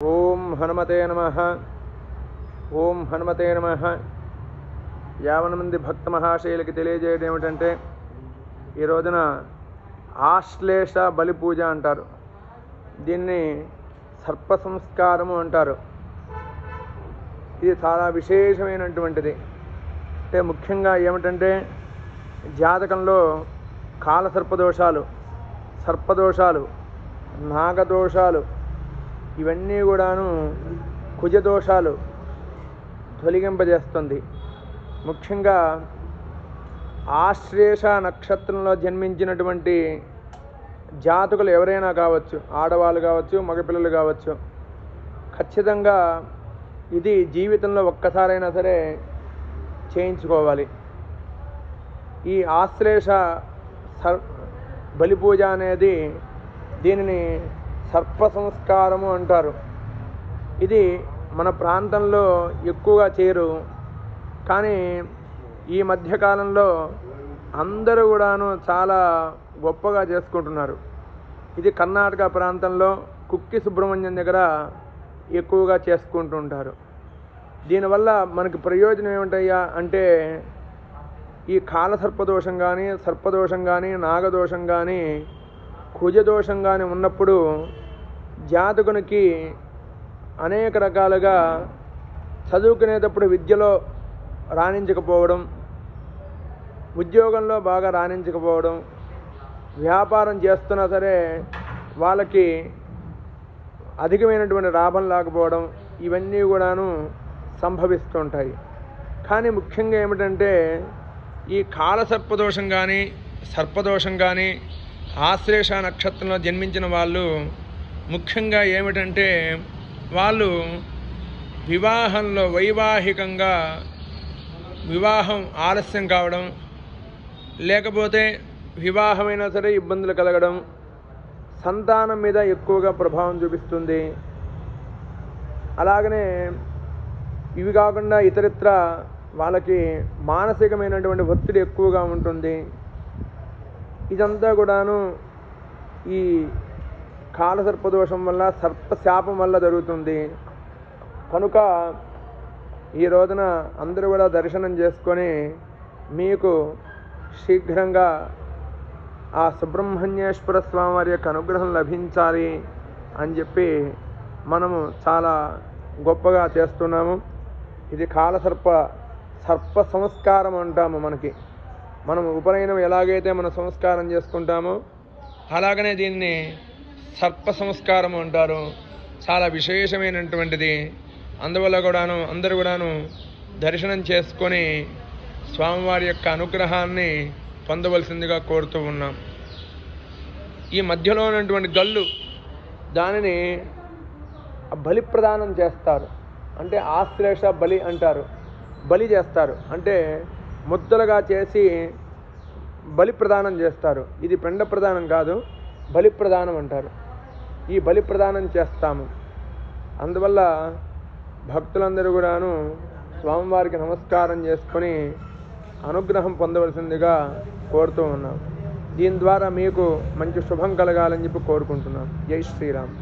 ఓం హనుమతే నమః. ఓం హనుమతే నమః. 50 మంది భక్త మహాశయులకి తెలియజేయడం ఏమిటంటే, ఈ రోజున ఆశ్లేష బలి పూజ అంటారు. దీన్ని సర్ప సంస్కారము అంటారు. ఇది చాలా విశేషమైనటువంటిది. అంటే ముఖ్యంగా ఏమిటంటే, జాతకంలో కాలసర్పదోషాలు, సర్పదోషాలు, నాగదోషాలు, ఇవన్నీ కూడాను కుజదోషాలు తొలగింపజేస్తుంది. ముఖ్యంగా ఆశ్లేష నక్షత్రంలో జన్మించినటువంటి జాతకులు ఎవరైనా కావచ్చు, ఆడవాళ్ళు కావచ్చు, మగపిల్లలు కావచ్చు, ఖచ్చితంగా ఇది జీవితంలో ఒక్కసారైనా సరే చేయించుకోవాలి. ఈ ఆశ్లేష బలి పూజ అనేది, దీనిని సర్ప సంస్కారము అంటారు. ఇది మన ప్రాంతంలో ఎక్కువగా చేయరు, కానీ ఈ మధ్యకాలంలో అందరూ కూడాను చాలా గొప్పగా చేసుకుంటున్నారు. ఇది కర్ణాటక ప్రాంతంలో కుక్కి సుబ్రహ్మణ్యం దగ్గర ఎక్కువగా చేసుకుంటుంటారు. దీనివల్ల మనకి ప్రయోజనం ఏమిటయ్యా అంటే, ఈ కాలసర్పదోషం కానీ, సర్పదోషం కానీ, నాగదోషం కానీ, కుజదోషం కానీ ఉన్నప్పుడు జాతకునికి అనేక రకాలుగా చదువుకునేటప్పుడు విద్యలో రాణించకపోవడం, ఉద్యోగంలో బాగా రాణించకపోవడం, వ్యాపారం చేస్తున్నా సరే వాళ్ళకి అధికమైనటువంటి లాభం లేకపోవడం, ఇవన్నీ కూడాను సంభవిస్తుంటాయి. కానీ ముఖ్యంగా ఏమిటంటే, ఈ కాలసర్పదోషం కానీ, సర్పదోషం కానీ, ఆశ్లేష నక్షత్రంలో జన్మించిన వాళ్ళు ముఖ్యంగా ఏమిటంటే, వాళ్ళు వివాహంలో వైవాహికంగా వివాహం ఆలస్యం కావడం, లేకపోతే వివాహమైనా సరే ఇబ్బందులు కలగడం, సంతానం మీద ఎక్కువగా ప్రభావం చూపిస్తుంది. అలాగనే ఇవి కాకుండా ఇతరిత్ర వాళ్ళకి మానసికమైనటువంటి ఒత్తిడి ఎక్కువగా ఉంటుంది. ఇదంతా కూడాను ఈ కాలసర్పదోషం వల్ల, సర్పశాపం వల్ల జరుగుతుంది. కనుక ఈ రోజున అందరూ కూడా దర్శనం చేసుకొని మీకు శీఘ్రంగా ఆ సుబ్రహ్మణ్యేశ్వర స్వామి వారి యొక్క అనుగ్రహం లభించాలి అని చెప్పి మనము చాలా గొప్పగా చేస్తున్నాము. ఇది సర్ప సంస్కారం అంటాము. మనం ఉపనయనం ఎలాగైతే మనం సంస్కారం చేసుకుంటామో అలాగనే దీన్ని సర్ప సంస్కారం అంటారు. చాలా విశేషమైనటువంటిది. అందువల్ల కూడాను అందరూ కూడాను దర్శనం చేసుకొని స్వామివారి యొక్క అనుగ్రహాన్ని పొందవలసిందిగా కోరుతూ ఉన్నాం. ఈ మధ్యలో ఉన్నటువంటి గల్లు, దానిని బలి ప్రదానం చేస్తారు. అంటే ఆశ్లేష బలి అంటారు. బలి చేస్తారు అంటే ముద్దలుగా చేసి బలి ప్రదానం చేస్తారు. ఇది పిండ ప్రదానం కాదు, బలి ప్రదానం అంటారు. ఈ బలి ప్రదానం చేస్తాము. అందువల్ల భక్తులందరూ కూడాను స్వామివారికి నమస్కారం చేసుకొని అనుగ్రహం పొందవలసిందిగా కోరుతూ ఉన్నాం. దీని ద్వారా మీకు మంచి శుభం కలగాలని చెప్పి కోరుకుంటున్నాం. జై శ్రీరామ్.